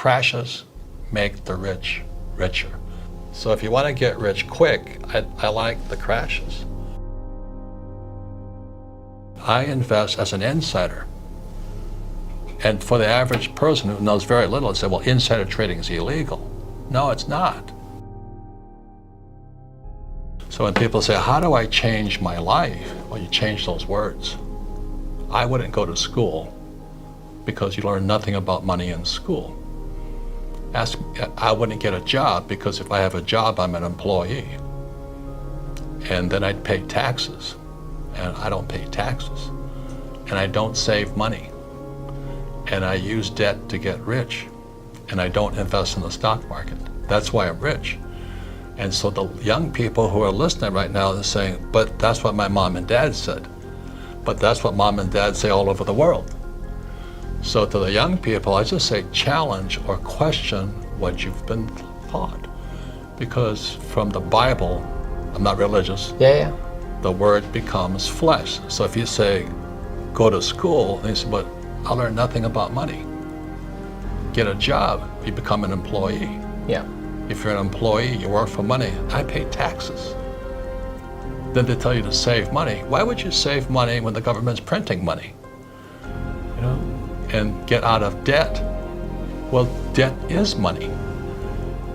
crashes make the rich richer. So if you want to get rich quick, I like the crashes. I invest as an insider. And for the average person who knows very little, they say, well, insider trading is illegal. No, it's not. So when people say, how do I change my life? Well, you change those words. I wouldn't go to school because you learn nothing about money in school. I wouldn't get a job because if I have a job, I'm an employee. And then I'd pay taxes. And I don't pay taxes. And I don't save money. And I use debt to get rich. And I don't invest in the stock market. That's why I'm rich. And so the young people who are listening right now, they're saying, but that's what my mom and dad said. But that's what mom and dad say all over the world. So to the young people, I just say challenge or question what you've been taught. Because from the Bible, I'm not religious, the word becomes flesh. So if you say, go to school, and you say, but I learned nothing about money. Get a job, you become an employee. If you're an employee, you work for money, I pay taxes. Then they tell you to save money. Why would you save money when the government's printing money? You know, and get out of debt. Well, debt is money.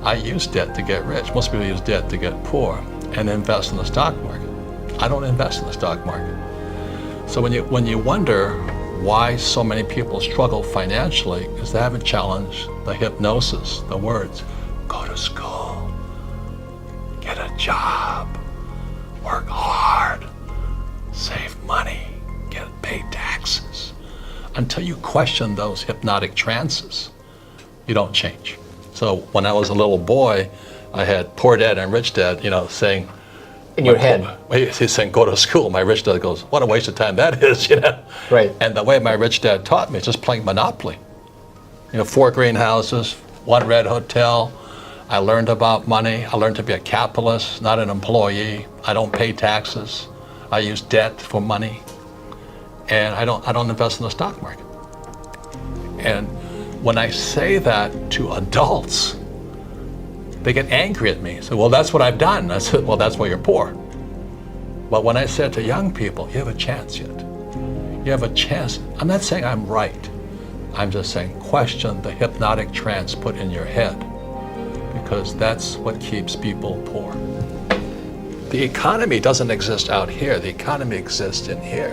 I use debt to get rich. Most people use debt to get poor and invest in the stock market. I don't invest in the stock market. So when you wonder why so many people struggle financially, is they haven't challenged the hypnosis, the words, go to school, get a job, work hard, save money, get paid taxes. Until you question those hypnotic trances, you don't change. So when I was a little boy, I had poor dad and rich dad, saying, in your head. He's saying, go to school. My rich dad goes, what a waste of time that is, Right. And the way my rich dad taught me is just playing Monopoly. 4 greenhouses, 1 red hotel. I learned about money. I learned to be a capitalist, not an employee. I don't pay taxes. I use debt for money. And I don't invest in the stock market. And when I say that to adults, they get angry at me. So, well, that's what I've done. I said, well, that's why you're poor. But when I said to young people, you have a chance yet. You have a chance. I'm not saying I'm right. I'm just saying question the hypnotic trance put in your head, because that's what keeps people poor. The economy doesn't exist out here. The economy exists in here.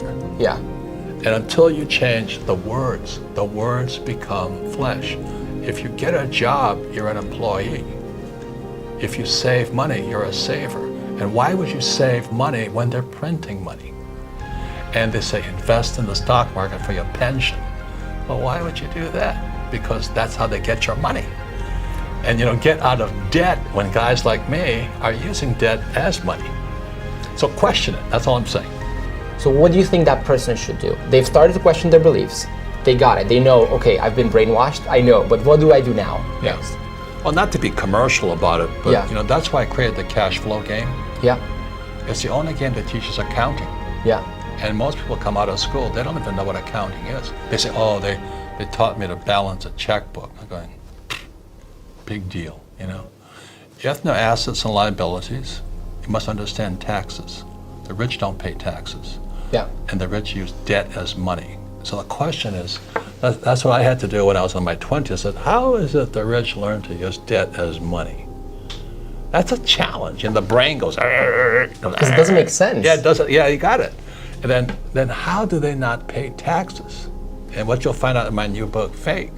And until you change the words become flesh. If you get a job, you're an employee. If you save money, you're a saver. And why would you save money when they're printing money? And they say, invest in the stock market for your pension. Well, why would you do that? Because that's how they get your money. And get out of debt when guys like me are using debt as money. So question it, that's all I'm saying. So what do you think that person should do? They've started to question their beliefs. They got it. They know, okay, I've been brainwashed. I know, but what do I do now next? Well, not to be commercial about it, but that's why I created the cash flow game. It's the only game that teaches accounting. And most people come out of school, they don't even know what accounting is. They say, oh, they taught me to balance a checkbook. I'm going, big deal, You have to know assets and liabilities. You must understand taxes. The rich don't pay taxes. And the rich use debt as money. So the question is, that's what I had to do when I was in my 20s. I said, how is it the rich learn to use debt as money? That's a challenge. And the brain goes, because it doesn't make sense. Yeah, it doesn't. Yeah, you got it. And then how do they not pay taxes? And what you'll find out in my new book, Fake,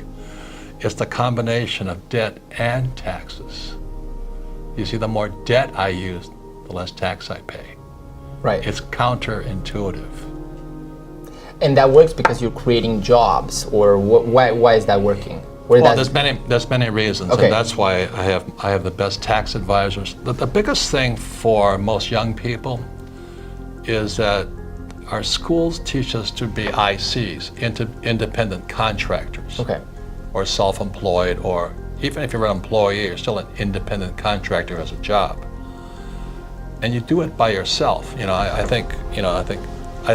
is the combination of debt and taxes. You see, the more debt I use, the less tax I pay. Right. It's counterintuitive. And that works because you're creating jobs, or why is that working? Well, there's many reasons, and that's why I have the best tax advisors. The biggest thing for most young people is that our schools teach us to be ICs, independent contractors, or self-employed, or even if you're an employee, you're still an independent contractor who has a job. And you do it by yourself. I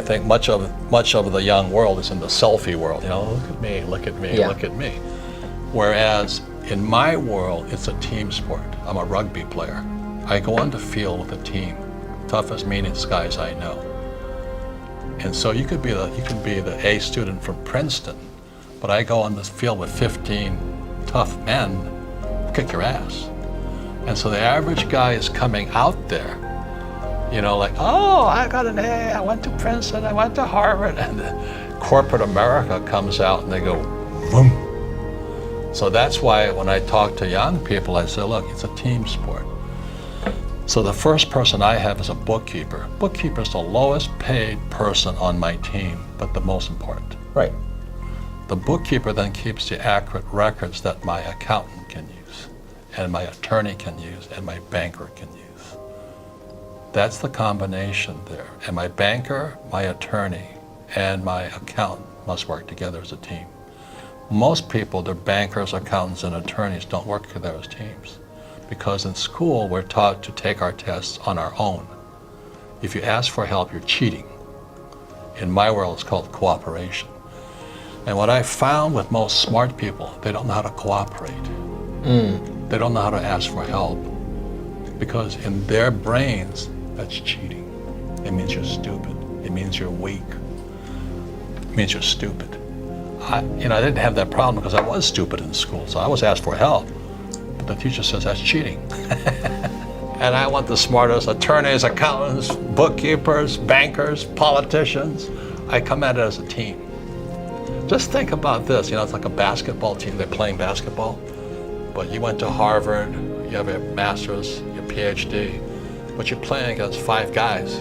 think much of the young world is in the selfie world. Look at me, look at me, look at me. Whereas in my world, it's a team sport. I'm a rugby player. I go on the field with a team, toughest, meanest guys I know. And so you can be the A student from Princeton, but I go on this field with 15 tough men, kick your ass. And so the average guy is coming out there, you know, like, oh, I got an A, I went to Princeton, I went to Harvard, and corporate America comes out and they go, boom. So that's why when I talk to young people, I say, look, it's a team sport. So the first person I have is a bookkeeper. Bookkeeper is the lowest paid person on my team, but the most important. Right. The bookkeeper then keeps the accurate records that my accountant can use, and my attorney can use, and my banker can use. That's the combination there. And my banker, my attorney, and my accountant must work together as a team. Most people, their bankers, accountants, and attorneys don't work together as teams. Because in school, we're taught to take our tests on our own. If you ask for help, you're cheating. In my world, it's called cooperation. And what I found with most smart people, they don't know how to cooperate. They don't know how to ask for help. Because in their brains, that's cheating. It means you're stupid. It means you're weak. It means you're stupid. I didn't have that problem because I was stupid in school, so I was asked for help. The teacher says that's cheating. And I want the smartest attorneys, accountants, bookkeepers, bankers, politicians. I come at it as a team. Just think about this, it's like a basketball team, they're playing basketball, but you went to Harvard, you have your master's, your PhD, but you're playing against 5 guys.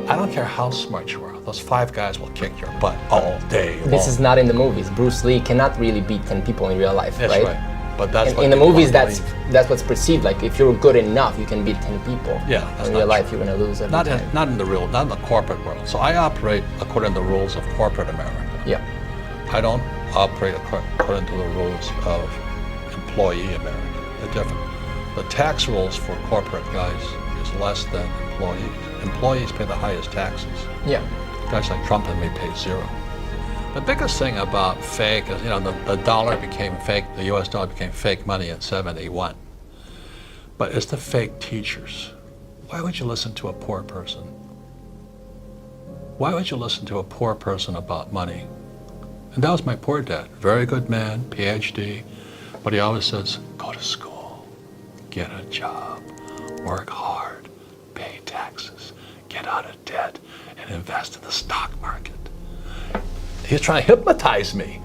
I don't care how smart you are, those 5 guys will kick your butt all day long. This is not in the movies. Bruce Lee cannot really beat 10 people in real life, That's right. But that's in the movies, that's what's perceived. Like if you're good enough, you can beat 10 people. Yeah, that's in real life, you're going to lose every time. Not in the corporate world. So I operate according to the rules of corporate America. Yeah. I don't operate according to the rules of employee America. They're different. The tax rules for corporate guys is less than employees. Employees pay the highest taxes. Yeah. Guys like Trump and me pay 0. The biggest thing about fake is, the dollar became fake, the US dollar became fake money in 71. But it's the fake teachers. Why would you listen to a poor person? Why would you listen to a poor person about money? And that was my poor dad. Very good man, PhD, but he always says, go to school, get a job, work hard, pay taxes, get out of debt, and invest in the stock market. He's trying to hypnotize me.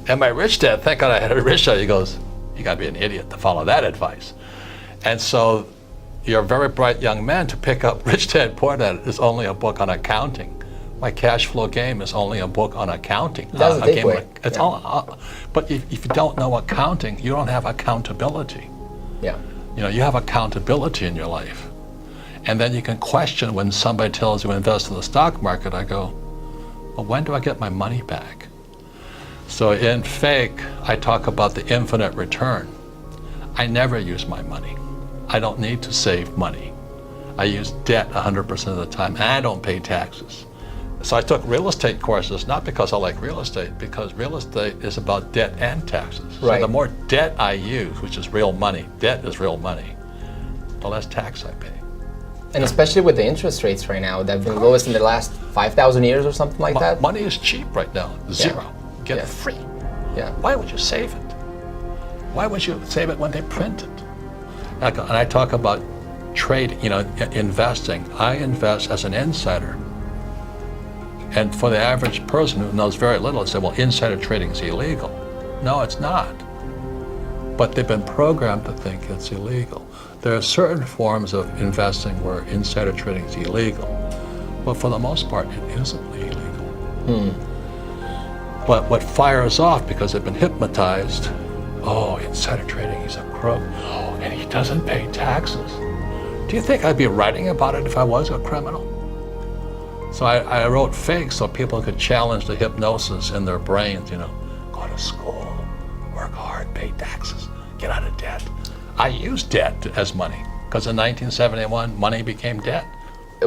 And my rich dad, thank God I had a rich dad, he goes, you gotta be an idiot to follow that advice. And so you're a very bright young man to pick up Rich Dad, Poor Dad is only a book on accounting. My cash flow game is only a book on accounting. That's a game. It's all, but if you don't know accounting, you don't have accountability. Yeah. You have accountability in your life. And then you can question when somebody tells you to invest in the stock market, I go, well, when do I get my money back? So in fake, I talk about the infinite return. I never use my money. I don't need to save money. I use debt 100% of the time, and I don't pay taxes. So I took real estate courses, not because I like real estate, because real estate is about debt and taxes. Right. So the more debt I use, which is real money, debt is real money, the less tax I pay. And especially with the interest rates right now, they've been lowest in the last 5,000 years or something like that. Money is cheap right now, 0. Get it free. Yeah. Why would you save it? Why would you save it when they print it? And I talk about trade, investing. I invest as an insider. And for the average person who knows very little, they say, well, insider trading is illegal. No, it's not. But they've been programmed to think it's illegal. There are certain forms of investing where insider trading is illegal, but for the most part, it isn't illegal. But what fires off, because they've been hypnotized, oh, insider trading, he's a crook, oh, and he doesn't pay taxes. Do you think I'd be writing about it if I was a criminal? So I wrote fake so people could challenge the hypnosis in their brains, go to school, work hard, pay taxes, get out of debt. I used debt as money, because in 1971, money became debt.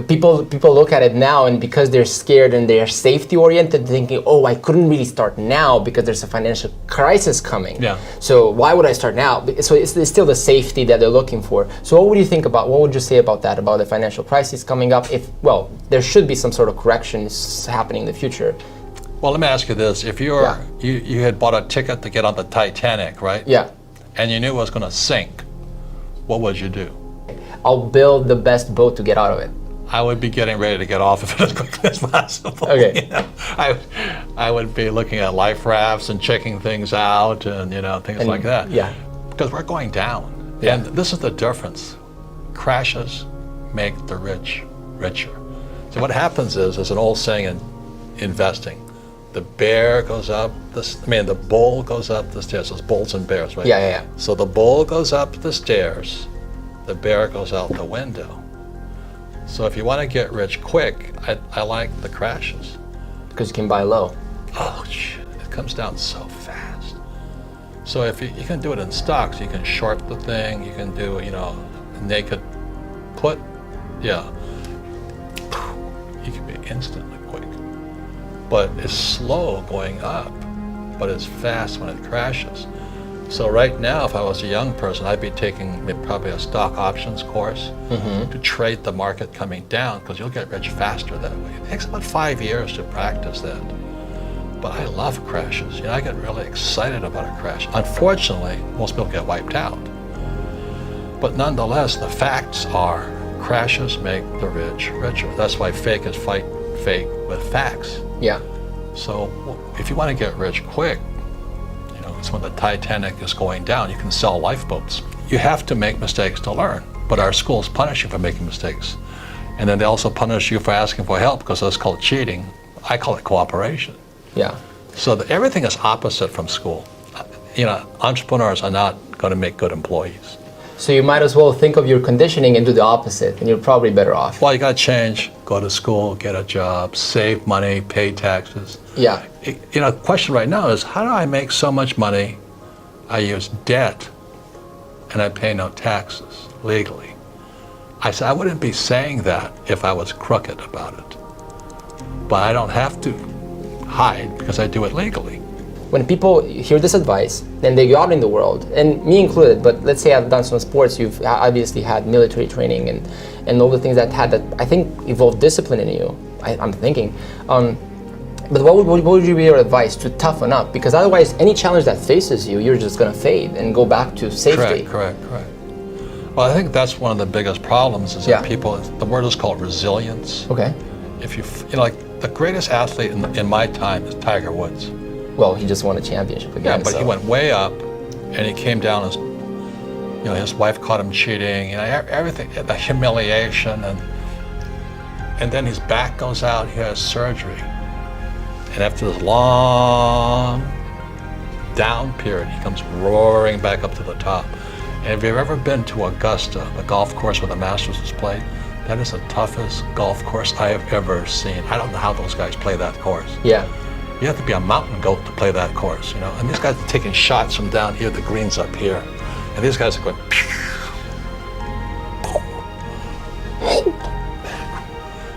people look at it now, and because they're scared and they're safety oriented, thinking, oh, I couldn't really start now because there's a financial crisis coming. Yeah. So why would I start now? So it's still the safety that they're looking for. So what would you think about, what would you say about that, about the financial crisis coming up? If, well, there should be some sort of corrections happening in the future. Well, let me ask you this. If Yeah. you had bought a ticket to get on the Titanic, right? Yeah. And you knew it was going to sink, what would you do? I'll build the best boat to get out of it. I would be getting ready to get off of it as quickly as possible. Okay. You know? I would be looking at life rafts and checking things out and, you know, things like that. Yeah. Because we're going down. Yeah. And this is the difference. Crashes make the rich richer. So what happens is, there's an old saying in investing, the bear goes up, the bull goes up the stairs. There's bulls and bears, right? Yeah. So the bull goes up the stairs, the bear goes out the window. So if you want to get rich quick, I like the crashes. Because you can buy low. Oh, shit, it comes down so fast. So if you can do it in stocks, you can short the thing, you can do, you know, naked put, yeah. You can be instantly quick. But it's slow going up, but it's fast when it crashes. So right now, if I was a young person, I'd be taking probably a stock options course to trade the market coming down, because you'll get rich faster that way. It takes about 5 years to practice that. But I love crashes. You know, I get really excited about a crash. Unfortunately, most people get wiped out. But nonetheless, the facts are crashes make the rich richer. That's why fake is fight fake with facts. Yeah. So if you want to get rich quick, it's when the Titanic is going down, you can sell lifeboats. You have to make mistakes to learn, but our schools punish you for making mistakes. And then they also punish you for asking for help, because that's called cheating. I call it cooperation. Yeah. So everything is opposite from school. You know, entrepreneurs are not going to make good employees. So you might as well think of your conditioning and do the opposite, and you're probably better off. Well, you got to change, go to school, get a job, save money, pay taxes. Yeah. You know, the question right now is, how do I make so much money, I use debt, and I pay no taxes legally? I said, I wouldn't be saying that if I was crooked about it. But I don't have to hide, because I do it legally. When people hear this advice, then they go out in the world, and me included, but let's say I've done some sports, you've obviously had military training and all the things that I think evolved discipline in you, I'm thinking. But what would be your advice to toughen up? Because otherwise, any challenge that faces you, you're just going to fade and go back to safety. Correct. Well, I think that's one of the biggest problems is that people, the word is called resilience. Okay. If you know, like the greatest athlete in my time is Tiger Woods. Well, he just won a championship again. Yeah, but he went way up, and he came down as, his wife caught him cheating, everything, the humiliation, and then his back goes out, he has surgery. And after this long down period, he comes roaring back up to the top. And if you've ever been to Augusta, the golf course where the Masters is played, that is the toughest golf course I have ever seen. I don't know how those guys play that course. Yeah. You have to be a mountain goat to play that course, And these guys are taking shots from down here, the green's up here. And these guys are going,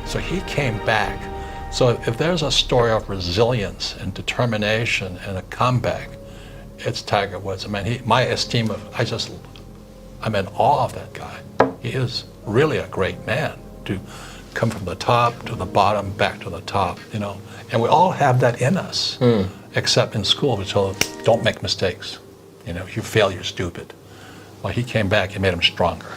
so he came back. So if there's a story of resilience and determination and a comeback, it's Tiger Woods. I mean, my esteem I'm in awe of that guy. He is really a great man to come from the top to the bottom, back to the top, And we all have that in us, except in school we told them, don't make mistakes. If you fail, you're stupid. Well, he came back, it made him stronger.